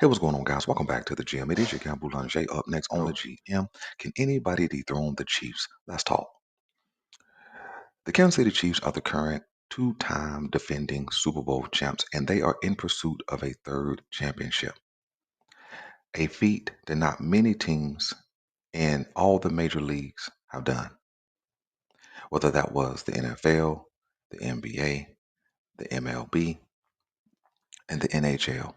Hey, what's going on, guys? Welcome back to the gym. It is your guy Boulanger. Up next on the GM. Can anybody dethrone the Chiefs? Let's talk. The Kansas City Chiefs are the current two-time defending Super Bowl champs, and they are in pursuit of a third championship. A feat that not many teams in all the major leagues have done, whether that was the NFL, the NBA, the MLB, and the NHL.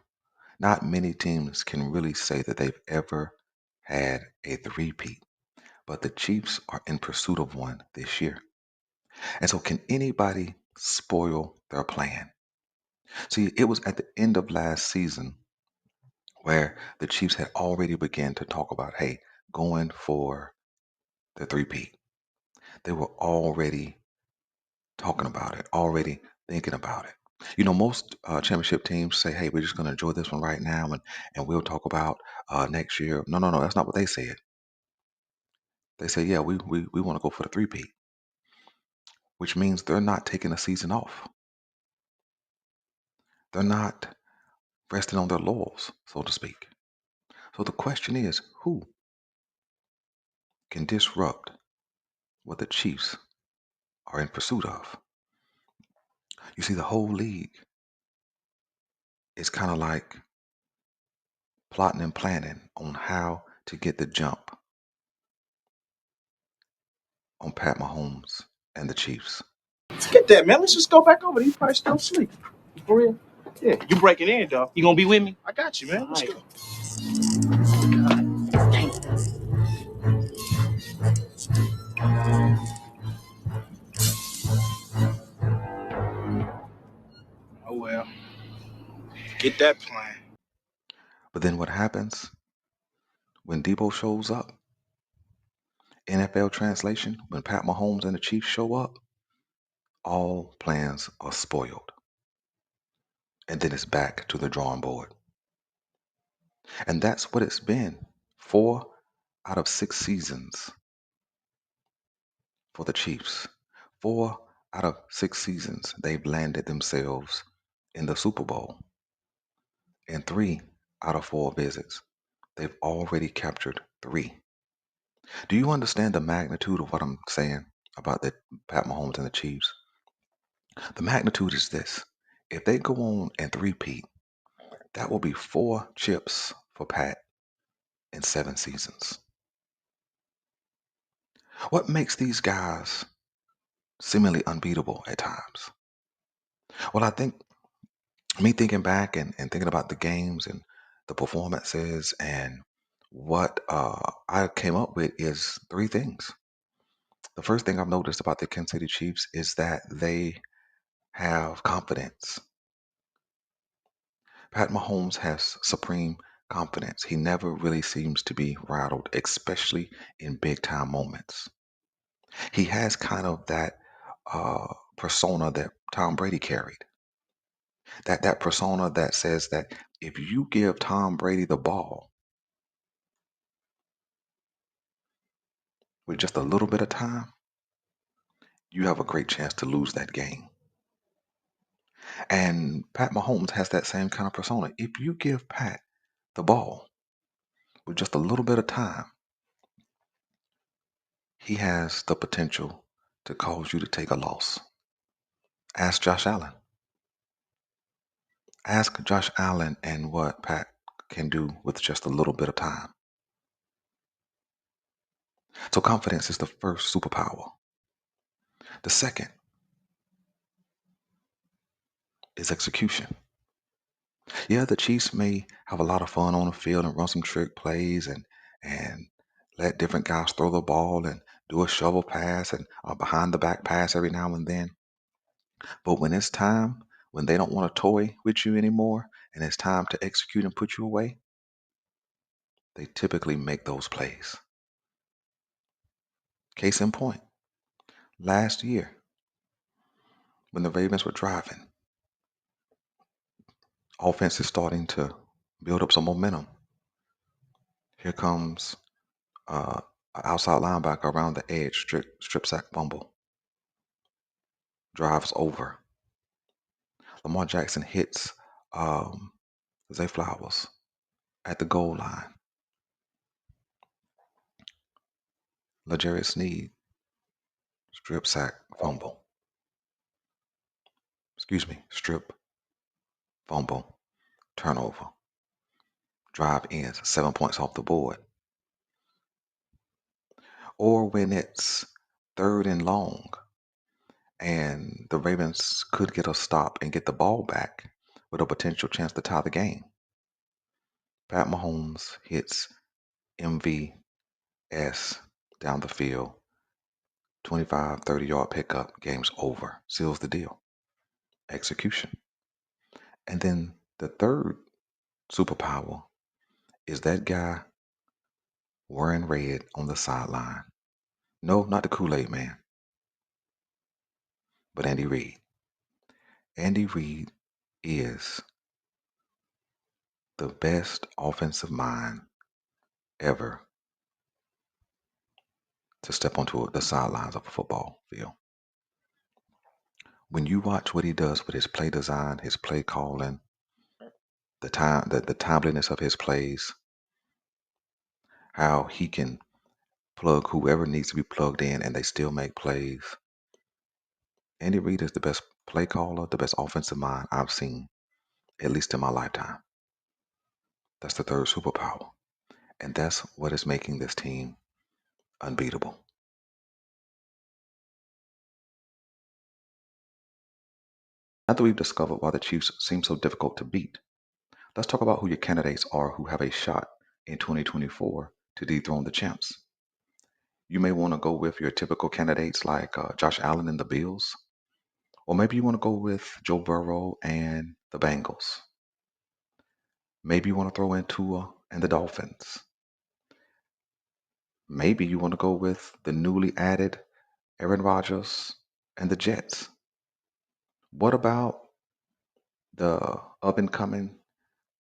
Not many teams can really say that they've ever had a three-peat. But the Chiefs are in pursuit of one this year. And so, can anybody spoil their plan? See, it was at the end of last season where the Chiefs had already begun to talk about, hey, going for the three-peat. They were already talking about it, already thinking about it. You know, most championship teams say, hey, we're just going to enjoy this one right now and we'll talk about next year. No, no, no, that's not what they said. They say, yeah, we want to go for the three-peat, which means they're not taking a season off. They're not resting on their laurels, so to speak. So the question is, who can disrupt what the Chiefs are in pursuit of? You see, the whole league is kind of like plotting and planning on how to get the jump on Pat Mahomes and the Chiefs. Forget that, man. Let's just go back over there. You probably still asleep. For real? Yeah, you breaking in, dog. You gonna be with me? I got you, man. Let's go. Oh well. Get that plan. But then what happens when Debo shows up? NFL translation, when Pat Mahomes and the Chiefs show up, all plans are spoiled. And then it's back to the drawing board. And that's what it's been 4 out of 6 seasons for the Chiefs. 4 out of 6 seasons, they've landed themselves in the Super Bowl. In 3 out of 4 visits, they've already captured three. Do you understand the magnitude of what I'm saying about the Pat Mahomes and the Chiefs? The magnitude is this. If they go on and three-peat, that will be 4 chips for Pat in 7 seasons. What makes these guys seemingly unbeatable at times? Well, I think me thinking back and thinking about the games and the performances and what I came up with is three things. The first thing I've noticed about the Kansas City Chiefs is that they have confidence. Pat Mahomes has supreme confidence. He never really seems to be rattled, especially in big time moments. He has kind of that persona that Tom Brady carried. That persona that says that if you give Tom Brady the ball with just a little bit of time, you have a great chance to lose that game. And Pat Mahomes has that same kind of persona. If you give Pat the ball with just a little bit of time, he has the potential to cause you to take a loss. Ask Josh Allen. Ask Josh Allen and what Pat can do with just a little bit of time. So confidence is the first superpower. The second is execution. Yeah, the Chiefs may have a lot of fun on the field and run some trick plays and let different guys throw the ball and do a shovel pass and a behind the back pass every now and then. But when it's time, when they don't want to toy with you anymore, and it's time to execute and put you away, they typically make those plays. Case in point, last year when the Ravens were driving, offense is starting to build up some momentum. Here comes an outside linebacker around the edge, strip sack fumble, drives over. Lamar Jackson hits Zay Flowers, At the goal line, L'Jarius Sneed, strip sack, fumble. Excuse me, strip, fumble, turnover. Drive ends, 7 points off the board. Or when it's third and long and the Ravens could get a stop and get the ball back with a potential chance to tie the game. Pat Mahomes hits MVS down the field, 25, 30-yard pickup, game's over, seals the deal. Execution. And then the third superpower is that guy wearing red on the sideline. No, not the Kool-Aid man, but Andy Reid. Andy Reid is the best offensive mind ever to step onto the sidelines of a football field. When you watch what he does with his play design, his play calling, the timeliness of his plays, how he can plug whoever needs to be plugged in and they still make plays. Andy Reid is the best play caller, the best offensive mind I've seen, at least in my lifetime. That's the third superpower. And that's what is making this team unbeatable. Now that we've discovered why the Chiefs seem so difficult to beat, let's talk about who your candidates are who have a shot in 2024 to dethrone the champs. You may want to go with your typical candidates like Josh Allen and the Bills, or maybe you want to go with Joe Burrow and the Bengals. Maybe you want to throw in Tua and the Dolphins. Maybe you want to go with the newly added Aaron Rodgers and the Jets. What about the up and coming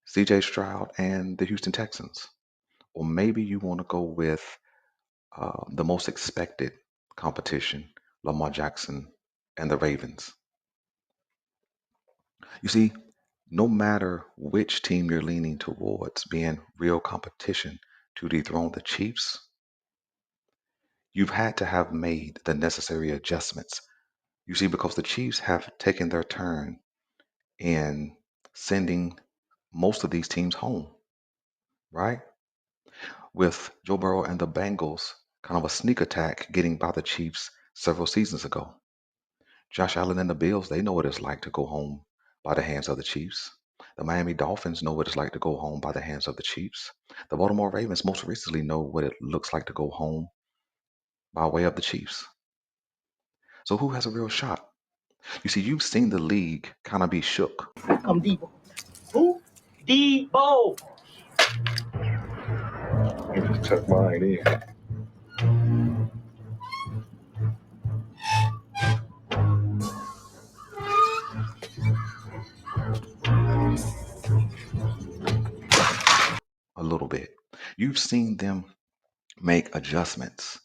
CJ Stroud and the Houston Texans? Or maybe you want to go with the most expected competition, Lamar Jackson and the Ravens. You see, no matter which team you're leaning towards being real competition to dethrone the Chiefs, you've had to have made the necessary adjustments. You see, because the Chiefs have taken their turn in sending most of these teams home, right? With Joe Burrow and the Bengals, kind of a sneak attack getting by the Chiefs several seasons ago. Josh Allen and the Bills, they know what it's like to go home by the hands of the Chiefs. The Miami Dolphins know what it's like to go home by the hands of the Chiefs. The Baltimore Ravens most recently know what it looks like to go home by way of the Chiefs. So who has a real shot? You see, you've seen the league kind of be shook. Come Debo. Who? Debo. I just tuck mine in. A little bit. You've seen them make adjustments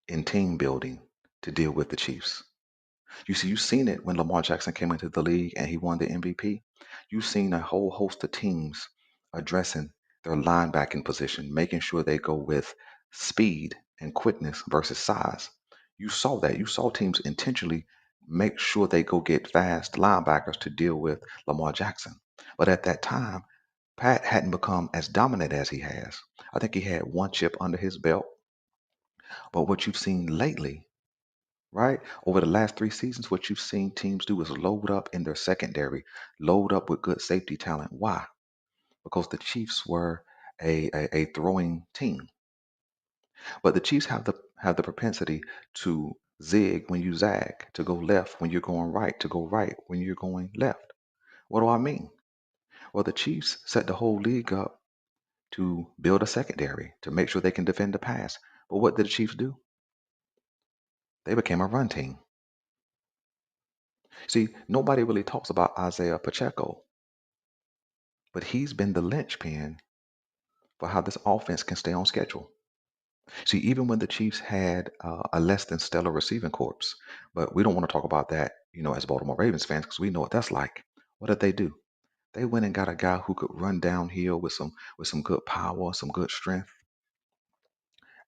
in team building to deal with the Chiefs. You see, you've seen it when Lamar Jackson came into the league and he won the MVP. You've seen a whole host of teams addressing their linebacking position, making sure they go with speed and quickness versus size. You saw that. You saw teams intentionally make sure they go get fast linebackers to deal with Lamar Jackson. But at that time, Pat hadn't become as dominant as he has. I think he had one chip under his belt. But what you've seen lately, right? Over the last 3 seasons, what you've seen teams do is load up in their secondary, load up with good safety talent. Why? Because the Chiefs were a throwing team. But the Chiefs have the propensity to zig when you zag, to go left when you're going right, to go right when you're going left. What do I mean? Well, the Chiefs set the whole league up to build a secondary to make sure they can defend the pass. But what did the Chiefs do? They became a run team. See, nobody really talks about Isaiah Pacheco, but he's been the linchpin for how this offense can stay on schedule. See, even when the Chiefs had a less than stellar receiving corps, but we don't want to talk about that, as Baltimore Ravens fans, because we know what that's like. What did they do? They went and got a guy who could run downhill with some good power, some good strength,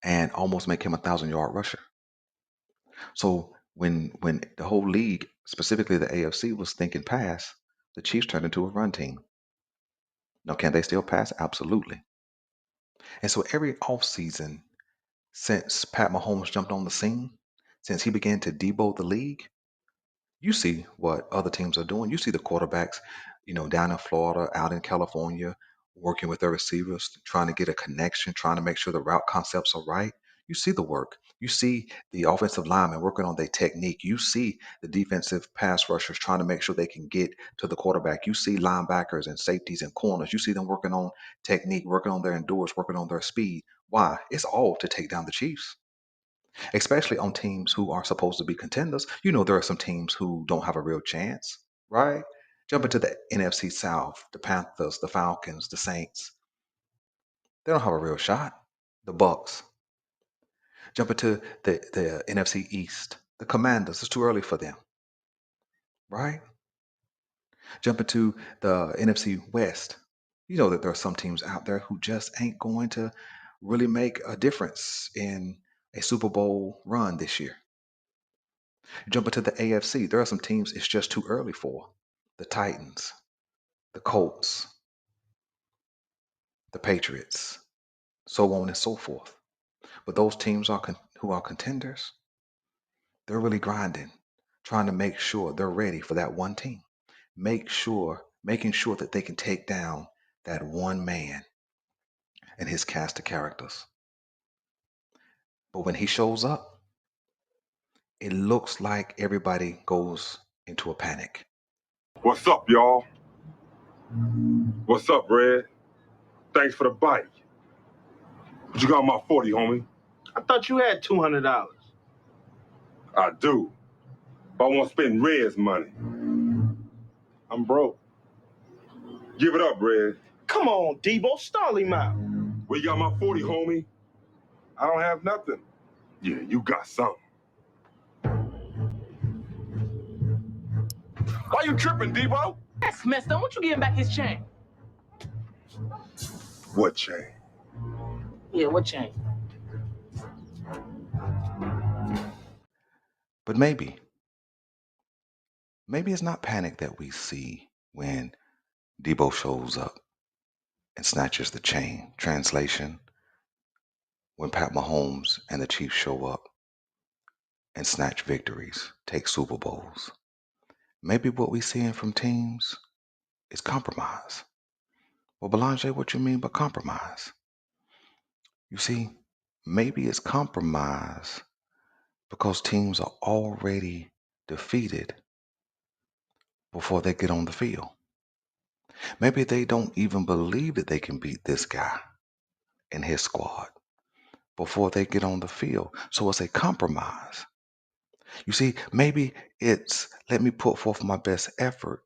and almost make him 1,000-yard rusher. So when the whole league, specifically the AFC, was thinking pass, the Chiefs turned into a run team. Now, can they still pass? Absolutely. And so every offseason since Pat Mahomes jumped on the scene, since he began to debo the league, you see what other teams are doing. You see the quarterbacks, down in Florida, out in California, working with their receivers, trying to get a connection, trying to make sure the route concepts are right. You see the work. You see the offensive linemen working on their technique. You see the defensive pass rushers trying to make sure they can get to the quarterback. You see linebackers and safeties and corners. You see them working on technique, working on their endurance, working on their speed. Why? It's all to take down the Chiefs, especially on teams who are supposed to be contenders. There are some teams who don't have a real chance, right? Jump into the NFC South, the Panthers, the Falcons, the Saints. They don't have a real shot. The Bucks. Jump into the NFC East, the Commanders. It's too early for them, right? Jump into the NFC West. You know that there are some teams out there who just ain't going to really make a difference in a Super Bowl run this year. Jump into the AFC. There are some teams it's just too early for. The Titans, the Colts, the Patriots, so on and so forth. But those teams who are contenders, they're really grinding, trying to make sure they're ready for that one team. Making sure that they can take down that one man and his cast of characters. But when he shows up, it looks like everybody goes into a panic. What's up, y'all? What's up, Red? Thanks for the bite. What you got on my 40, homie? I thought you had $200. I do. But I want to spend Red's money. I'm broke. Give it up, Red. Come on, Debo, stall him out. Where you got my 40, homie? I don't have nothing. Yeah, you got something. Why you tripping, Debo? That's messed up. Won't you give him back his chain? What chain? Yeah, what chain? But maybe it's not panic that we see when Debo shows up and snatches the chain. Translation: when Pat Mahomes and the Chiefs show up and snatch victories, take Super Bowls. Maybe what we're seeing from teams is compromise. Well, Belanger, what you mean by compromise? You see, maybe it's compromise because teams are already defeated before they get on the field. Maybe they don't even believe that they can beat this guy and his squad before they get on the field. So it's a compromise. You see, maybe it's let me put forth my best effort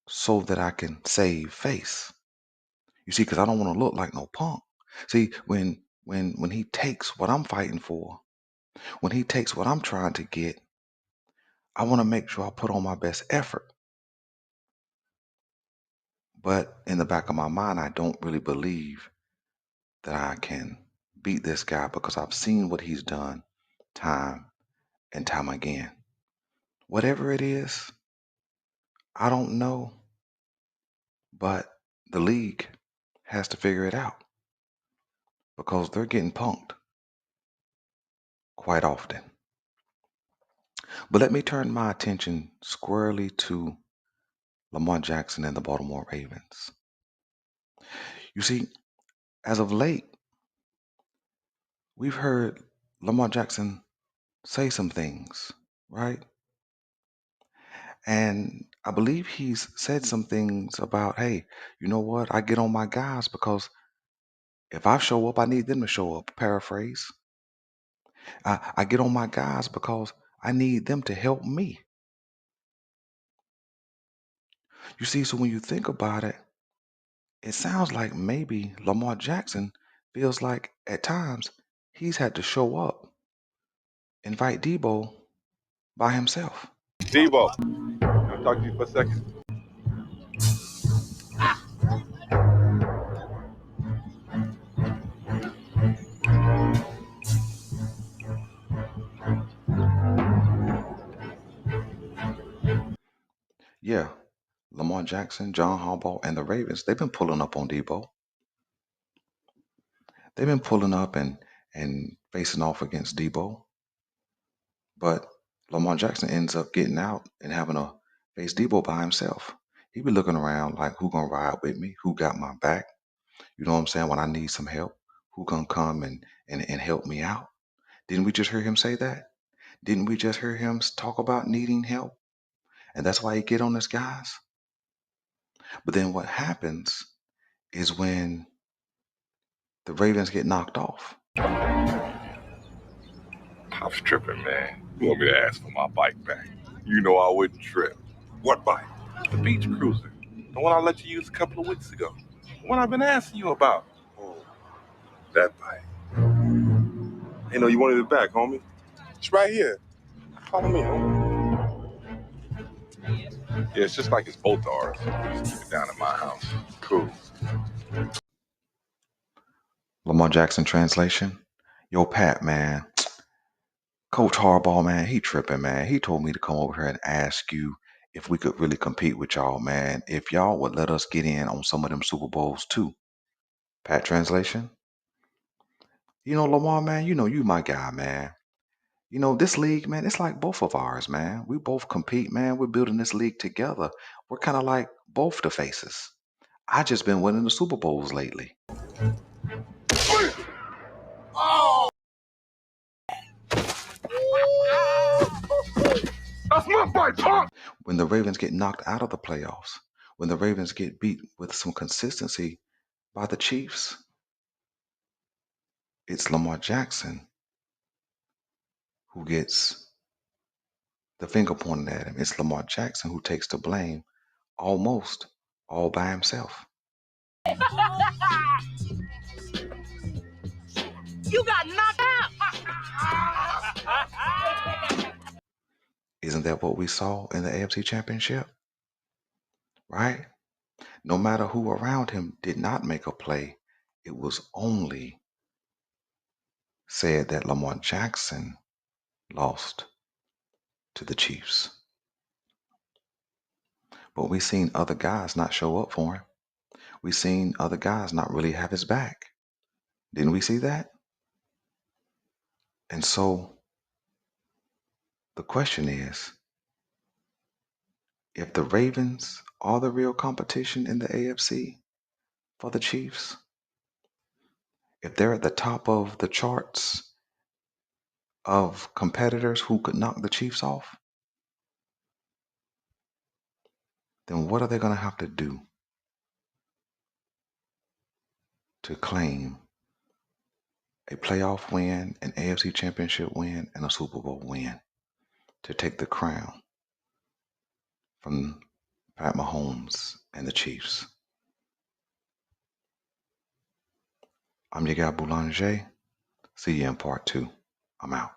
so that I can save face. You see, because I don't want to look like no punk. See, when he takes what I'm fighting for, when he takes what I'm trying to get, I want to make sure I put on my best effort. But in the back of my mind, I don't really believe that I can beat this guy because I've seen what he's done time and time again. Whatever it is, I don't know, but the league has to figure it out because they're getting punked quite often. But let me turn my attention squarely to Lamar Jackson and the Baltimore Ravens. You see, as of late, we've heard Lamar Jackson say some things, right? And I believe he's said some things about, hey, you know what? I get on my guys because if I show up, I need them to show up. Paraphrase. I get on my guys because I need them to help me. You see, so when you think about it, it sounds like maybe Lamar Jackson feels like at times he's had to show up, invite Debo by himself. Debo, can I talk to you for a second? Yeah, Lamar Jackson, John Harbaugh, and the Ravens, they've been pulling up on Debo. They've been pulling up and facing off against Debo. But Lamar Jackson ends up getting out and having to face Debo by himself. He be looking around like, who gonna ride with me? Who got my back? You know what I'm saying? When I need some help, who gonna come and help me out? Didn't we just hear him say that? Didn't we just hear him talk about needing help? And that's why he get on his guys. But then what happens is when the Ravens get knocked off. Pop's tripping, man. You want me to ask for my bike back? You know I wouldn't trip. What bike? The beach cruiser. The one I let you use a couple of weeks ago. The one I've been asking you about. Oh, that bike. Hey, no, you wanted it back, homie. It's right here. Follow me, homie. Yeah, it's just like it's both ours. Just keep it down at my house. Cool. Lamar Jackson translation. Yo, Pat, man. Coach Harbaugh, man, he tripping, man. He told me to come over here and ask you if we could really compete with y'all, man. If y'all would let us get in on some of them Super Bowls too. Pat translation. You know, Lamar, man, you know you my guy, man. You know, this league, man, it's like both of ours, man. We both compete, man. We're building this league together. We're kind of like both the faces. I just been winning the Super Bowls lately. That's my bike, Pop! When the Ravens get knocked out of the playoffs, when the Ravens get beat with some consistency by the Chiefs, it's Lamar Jackson who gets the finger pointed at him. It's Lamar Jackson who takes the blame almost all by himself. You got knocked out. Isn't that what we saw in the AFC Championship? Right? No matter who around him did not make a play, it was only said that Lamar Jackson lost to the Chiefs. But we seen other guys not show up for him. We seen other guys not really have his back. Didn't we see that? And so the question is, if the Ravens are the real competition in the AFC for the Chiefs, if they're at the top of the charts of competitors who could knock the Chiefs off, then what are they going to have to do to claim a playoff win, an AFC championship win, and a Super Bowl win to take the crown from Pat Mahomes and the Chiefs? I'm your guy Boulanger. See you in part 2. I'm out.